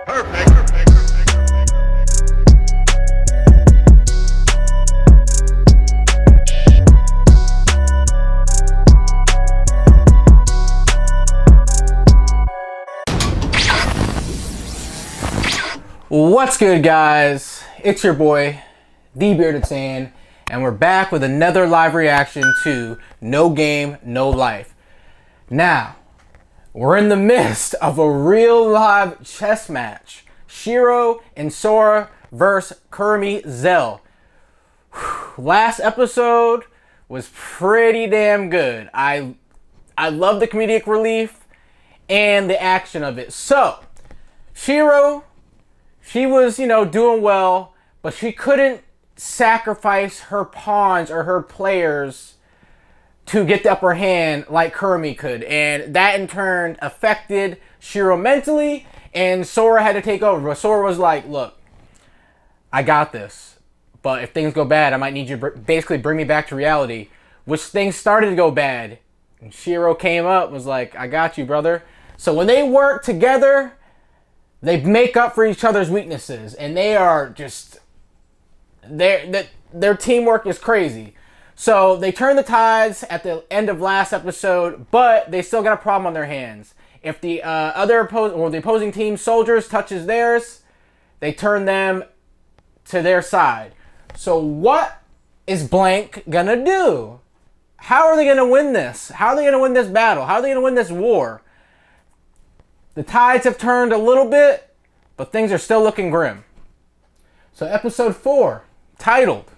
What's good, guys? It's your boy, The Bearded Sand, and we're back with another live reaction to No Game, No Life. Now, we're in the midst of a real live chess match. Shiro and Sora versus Kurumi Zell. Last episode was pretty damn good. I love the comedic relief and the action of it. So, Shiro, she was, doing well, but she couldn't sacrifice her pawns or her players to get the upper hand like Kurumi could. And that in turn affected Shiro mentally, and Sora had to take over. But Sora was like, look, I got this, but if things go bad, I might need you to basically bring me back to reality, which things started to go bad. And Shiro came up, was like, I got you, brother. So when they work together, they make up for each other's weaknesses, and they are just, their teamwork is crazy. So they turn the tides at the end of last episode, but they still got a problem on their hands. If the the opposing team soldiers touches theirs, they turn them to their side. So what is Blank gonna do? How are they gonna win this? How are they gonna win this battle? How are they gonna win this war? The tides have turned a little bit, but things are still looking grim. So episode 4, titled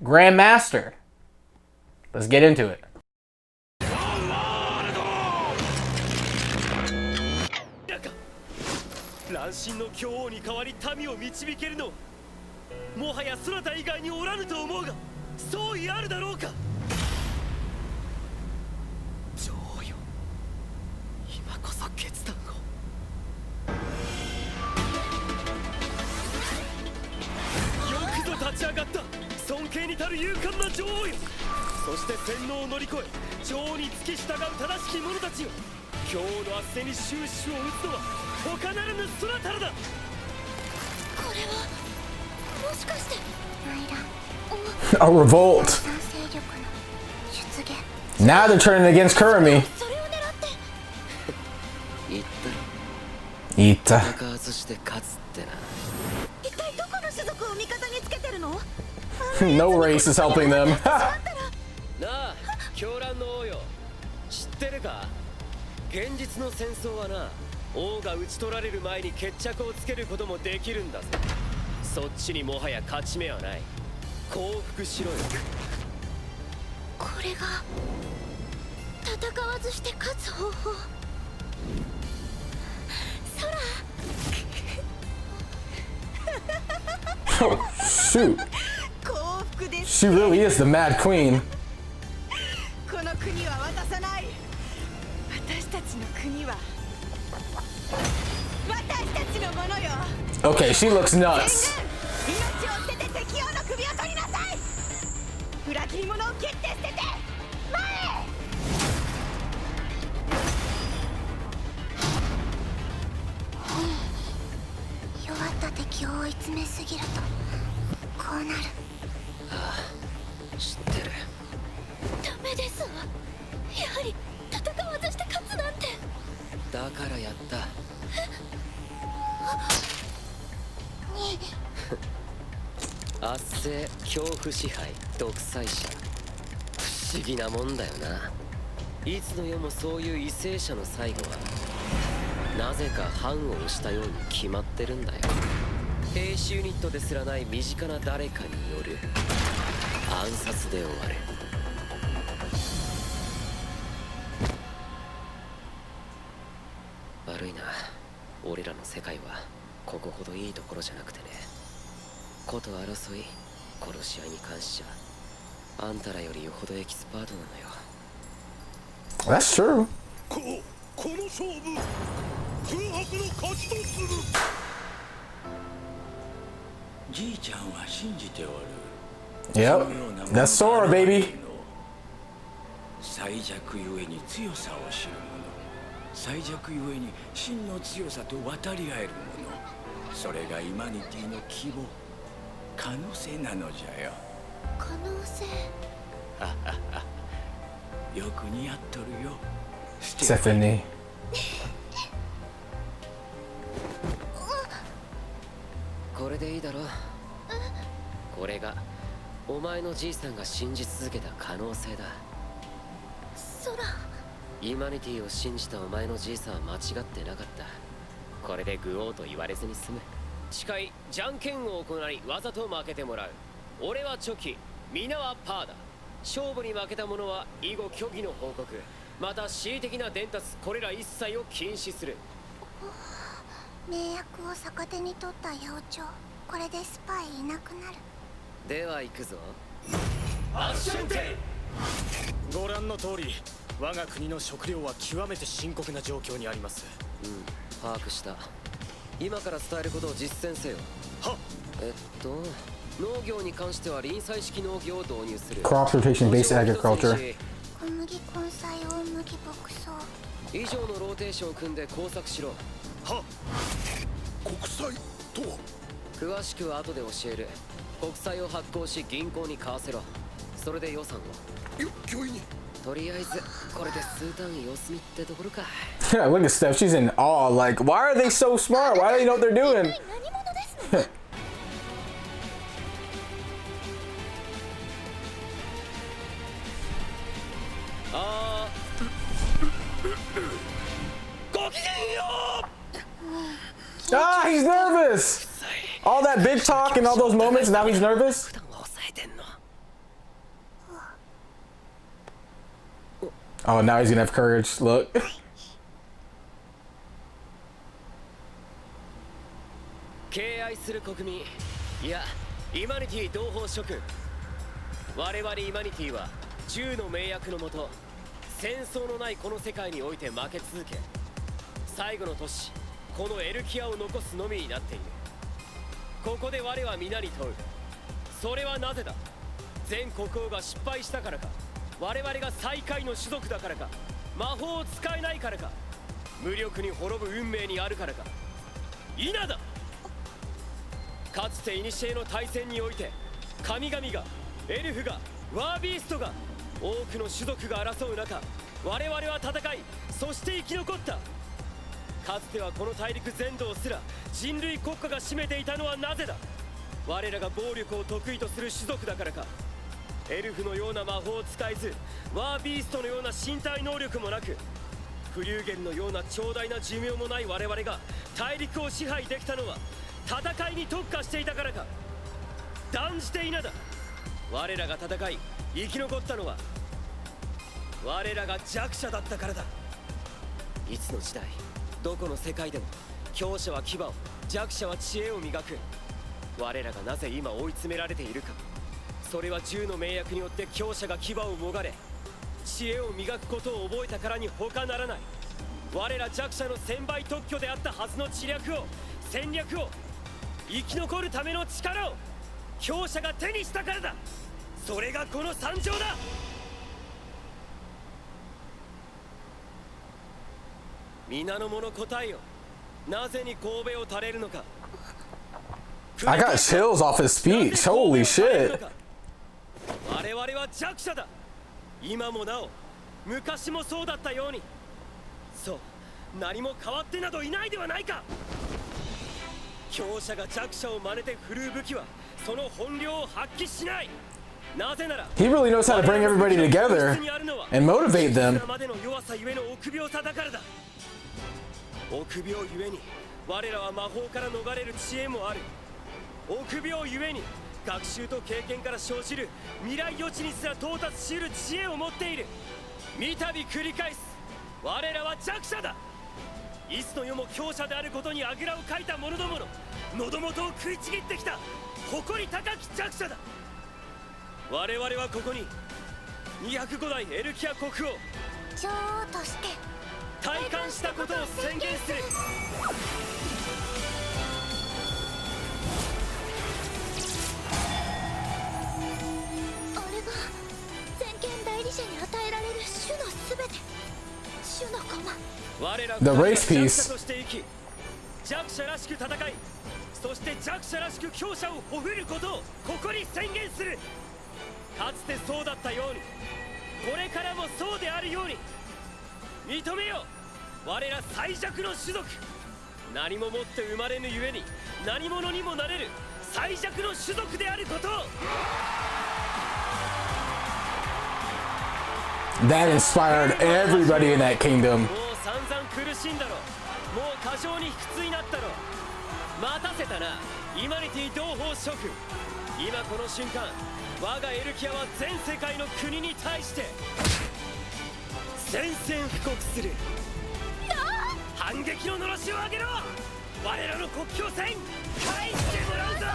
Grandmaster. Let's get into it. 乱心の教王に代わり民を導けるのはもはやそなた以外におらぬと思うが相違あるだろうか女王よ今こそ決断をよくぞ立ち上がった尊敬に足る勇敢な女王よそして洗脳を乗り越え女王に付き従う正しき者たちよ今日の圧政に終止符を打つのは他ならぬそなたらだこれはもしかして A revolt. Now they're turning against Kurumi. 言った。戦わずして勝つってな一体どこの種族を味方につけてるの No race is helping them. なあ狂乱の王よ知ってるか現実の戦争はな王が討ち取られる前に決着をつけることもできるんだぜそっちにもはや勝ち目はない降伏しろよこれが戦わずして勝つ方法ソラ Oh, shoot. She really is the Mad Queen. この国は渡さない私たちの国は私たちのものよ Okay, she looks nuts. 命を捨てて敵王の首を取りなさい裏切り者を蹴って捨てて前へ弱った敵を追い詰めすぎるとこうなるああ知ってるダメですわやはり戦わずして勝つなんてだからやった圧政恐怖支配独裁者不思議なもんだよないつの世もそういう為政者の最後はなぜか藩をしたように決まってるんだよ兵士ユニットですらない身近な誰かによる暗殺で終わる悪いな俺らの世界はここほどいいところじゃなくてねこと争い殺し合いに関しちゃあんたらよりよほどエキスパートなのよ That's true. この勝負空白の勝ちとするじいちゃんは信じておる Yep, that's Sora, baby. 最弱ゆえに強さを知る者最弱ゆえに真の強さと渡り合える者それがイマニティの希望可能性なのじゃよ。可能性。よく似合っとるよステ Stephanie. これでいいだろ。これがお前のじいさんが信じ続けた可能性だ。空。イマニティを信じたお前のじいさんは間違ってなかった。これでグオーと言われずに済む。誓いじゃんけんを行いわざと負けてもらう。俺はチョキ、皆はパーだ。勝負に負けた者は以後虚偽の報告、また恣意的な伝達、これら一切を禁止する。名役を逆手に取った八百長。これでスパイいなくなる。では行くぞ。アッシェンテイ。ご覧の通り我が国の食料は極めて深刻な状況にあります。把握した。今から伝えることを実践せよ。はっ。農業に関しては臨済式農業を導入する。 Crop rotation based agriculture. 小麦根菜大麦牧草。以上のローテーションを組んで工作しろ。はっ。国債とは詳しくは後で教える。国債を発行し銀行に買わせろ。それで予算を。御意に。とりあえずこれで数単位様子見ってところか。Yeah, look at Steph. She's in awe. Like, why are they so smart? Why do they know what they're doing? 何者ですの？ごきげんよう。 Ah, he's nervous. All that big talk and all those moments. Now he's nervous. 普段は抑えてんの。Oh, now he's gonna have courage. Look. 敬愛する国民、いやイマニティ同胞諸君、我々イマニティは10の名役のもと戦争のないこの世界において負け続け、最後の都市このエルキアを残すのみになっている。ここで我は皆に問う。それはなぜだ。全国王が失敗したからか、我々が最下位の種族だからか、魔法を使えないからか、無力に滅ぶ運命にあるからか。否だ。かつて古の大戦において神々が、エルフが、ワービーストが、多くの種族が争う中、我々は戦い、そして生き残った。かつてはこの大陸全土をすら人類国家が占めていたのはなぜだ。我らが暴力を得意とする種族だからか。エルフのような魔法を使えず、ワービーストのような身体能力もなく、フリューゲルのような長大な寿命もない我々が大陸を支配できたのは戦いに特化していたからか。断じて否だ。我らが戦い生き残ったのは我らが弱者だったからだ。いつの時代どこの世界でも強者は牙を、弱者は知恵を磨く。我らがなぜ今追い詰められているか。それは10の名役によって強者が牙をもがれ、知恵を磨くことを覚えたからに他ならない。我ら弱者の1000倍特許であったはずの知略を、戦略を、生き残るための力を強者が手にしたからだ。それがこの惨状だ。皆の者答えよ。なぜに神戸を垂れるのか。 I got chills off his speech. Holy shit. 我々は弱者だ。今もなお、昔もそうだったように。そう、何も変わってなどいないではないか。強者が弱者を真似て振るう武器はその本領を発揮しない。なぜなら He really knows how to bring everybody together and motivate them. までの弱さゆえの臆病さだからだ。臆病ゆえに我らは魔法から逃れる知恵もある。臆病ゆえに学習と経験から生じる未来予知にすら到達しうる知恵を持っている。三度繰り返す。我らは弱者だ。いつの世も強者であることにあぐらをかいた者どもの喉元を食いちぎってきた誇り高き弱者だ。我々はここに205代エルキア国王女王として体感したことを宣言する。あれが全権代理者に与えられる種のすべて、種の駒。我ら The race piece. 弱者として生き、弱者らしく戦い、そして弱者らしく強者をほふることをここに宣言する。かつてそうだったようにこれからもそうであるように認めよう、我ら最弱の種族。何ももって生まれぬゆえに何者にもなれる最弱の種族であることを。 That inspired everybody in that kingdom. もう散々苦しんだろ、もう過剰に卑屈になったろ。待たせたな、イマニティ同胞諸君。今この瞬間、我がエルキアは全世界の国に対して宣戦布告する。反撃ののろしを上げろ。我らの国境線返してもらうぞ。なん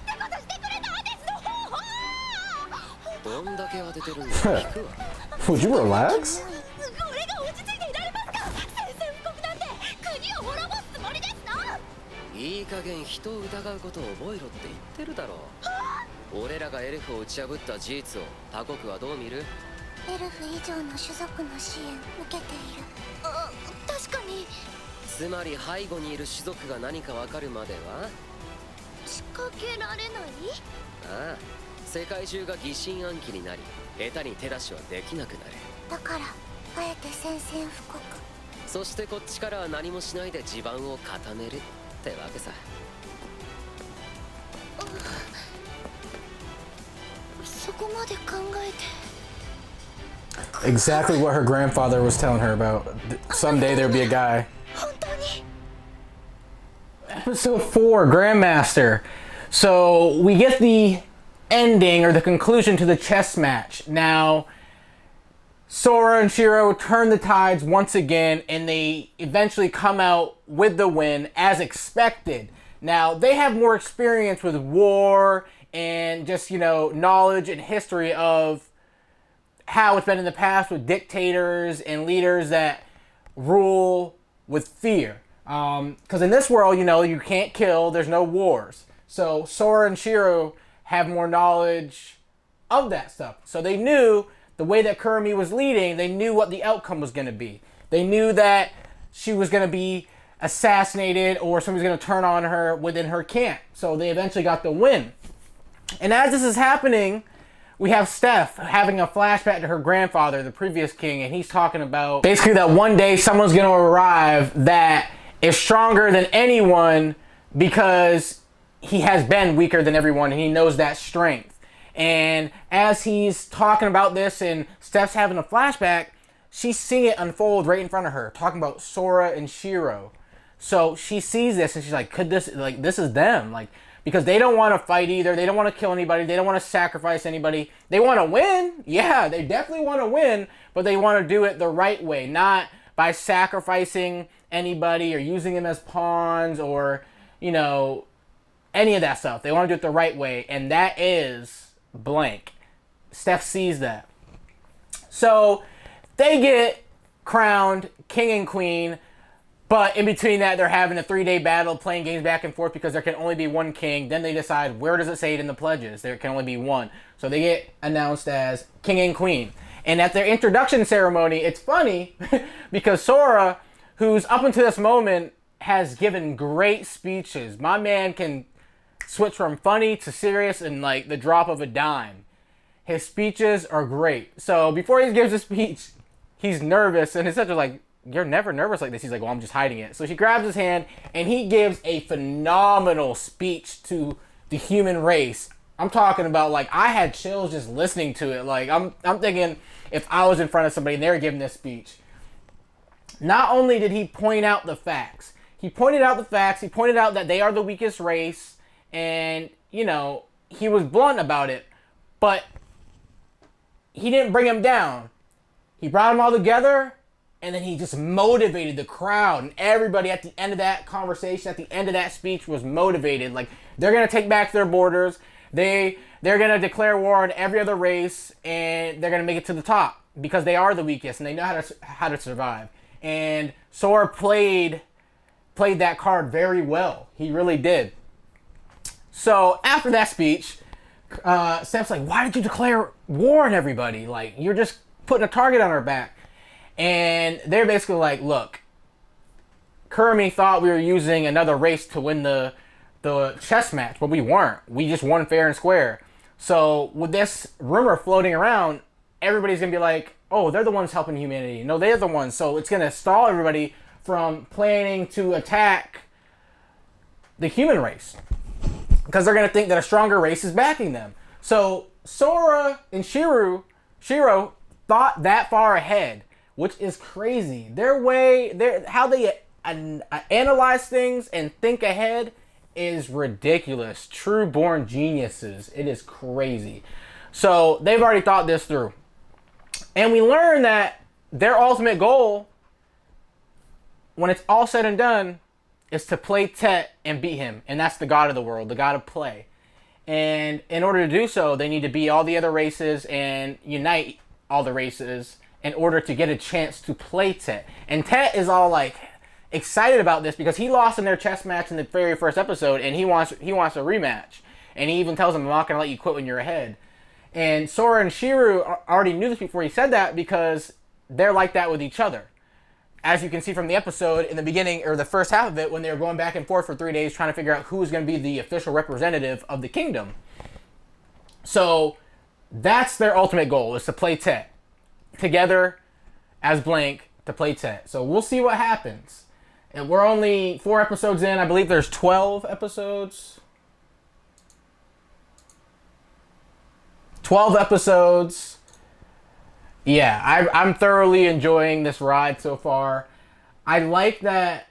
てことしてくれたんですの。どんだけ当ててるんだ聞くわ。 Would you relax? これが落ち着いていられますか。宣戦布告なんて国を滅ぼすつもりですの。いい加減人を疑うことを覚えろって言ってるだろう。俺らがエルフを打ち破った事実を他国はどう見る？エルフ以上の種族の支援受けている。あ、確かに。つまり背後にいる種族が何か分かるまでは仕掛けられない。ああ、世界中が疑心暗鬼になり下手に手出しはできなくなる。だからあえて宣戦布告。そしてこっちからは何もしないで地盤を固めるってわけさ。そこまで考えて。 Exactly what her grandfather was telling her about. Someday there'll be a guy. 本当に。 Episode 4, Grandmaster. So we get the ending or the conclusion to the chess match. Now, Sora and Shiro turn the tides once again, and they eventually come out with the win as expected. Now, they have more experience with war and just, you know, knowledge and history of how it's been in the past with dictators and leaders that rule with fear. Because in this world, you know, you can't kill, there's no wars. So Sora and Shiro have more knowledge of that stuff. So they knew the way that Kurumi was leading, they knew what the outcome was going to be. They knew that she was going to be assassinated or somebody's going to turn on her within her camp. So they eventually got the win. And as this is happening, we have Steph having a flashback to her grandfather, the previous king, and he's talking about basically that one day someone's going to arrive that is stronger than anyone because he has been weaker than everyone and he knows that strength. And as he's talking about this and Steph's having a flashback, she's seeing it unfold right in front of her, talking about Sora and Shiro. So she sees this and she's like, could this, like, this is them, like, because they don't want to fight either. They don't want to kill anybody. They don't want to sacrifice anybody. They want to win. Yeah, they definitely want to win, but they want to do it the right way, not by sacrificing anybody or using them as pawns or, you know, any of that stuff. They want to do it the right way, and that is blank. Steph sees that. So they get crowned king and queen. But in between that, they're having a 3-day battle, playing games back and forth because there can only be one king. Then they decide, where does it say it in the pledges? There can only be one. So they get announced as king and queen. And at their introduction ceremony, it's funny because Sora, who's up until this moment, has given great speeches. My man can switch from funny to serious in like the drop of a dime. His speeches are great. So before he gives a speech, he's nervous and his sister's like, you're never nervous like this. He's like, well, I'm just hiding it. So she grabs his hand and he gives a phenomenal speech to the human race. I'm talking about, like, I had chills just listening to it. Like, I'm thinking if I was in front of somebody and they were giving this speech. Not only did he point out the facts, he pointed out that they are the weakest race and, you know, he was blunt about it, but he didn't bring them down. He brought them all together. And then he just motivated the crowd. And everybody at the end of that conversation, at the end of that speech was motivated. Like, they're going to take back their borders. They're going to declare war on every other race. And they're going to make it to the top. Because they are the weakest. And they know how to survive. And Sora played that card very well. He really did. So, after that speech, Steph's like, why did you declare war on everybody? Like, you're just putting a target on our back. And they're basically like, look, Kurumi thought we were using another race to win the chess match, but we weren't. We just won fair and square. So with this rumor floating around, everybody's going to be like, oh, they're the ones helping humanity. No, they're the ones. So it's going to stall everybody from planning to attack the human race, because they're going to think that a stronger race is backing them. So Sora and Shiro thought that far ahead, which is crazy. How they analyze things and think ahead is ridiculous. True born geniuses. It is crazy. So they've already thought this through. And we learn that their ultimate goal, when it's all said and done, is to play Tet and beat him. And that's the god of the world, the god of play. And in order to do so, they need to beat all the other races and unite all the races in order to get a chance to play Tet. And Tet is all like excited about this because he lost in their chess match in the very first episode, and he wants a rematch. And he even tells him, I'm not going to let you quit when you're ahead. And Sora and Shiro already knew this before he said that, because they're like that with each other. As you can see from the episode in the beginning, or the first half of it, when they were going back and forth for 3 days trying to figure out who was going to be the official representative of the kingdom. So that's their ultimate goal, is to play Tet together as Blank, to play Tet. So we'll see what happens. And we're only 4 episodes in. I believe there's 12 episodes. 12 episodes. Yeah, I'm thoroughly enjoying this ride so far. I like that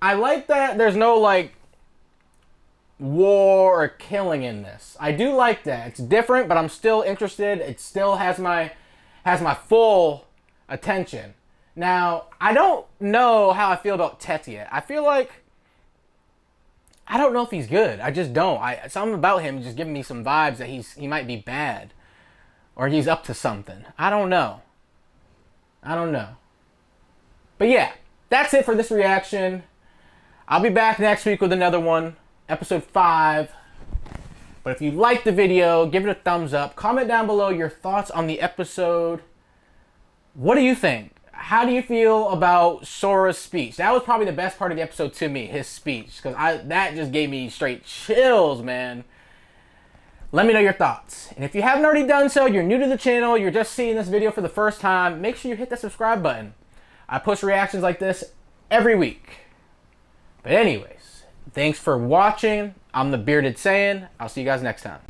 there's no like war or killing in this. I do like that. It's different, but I'm still interested. It still has my full attention. Now, I don't know how I feel about Tet yet. I feel like I don't know if he's good. I just don't. Something about him just giving me some vibes that he might be bad, or he's up to something. I don't know. But yeah, that's it for this reaction. I'll be back next week with another one, episode 5. But if you liked the video, give it a thumbs up. Comment down below your thoughts on the episode. What do you think? How do you feel about Sora's speech? That was probably the best part of the episode to me, his speech. Because that just gave me straight chills, man. Let me know your thoughts. And if you haven't already done so, you're new to the channel, you're just seeing this video for the first time, make sure you hit that subscribe button. I post reactions like this every week. But anyways, thanks for watching. I'm the Bearded Saiyan. I'll see you guys next time.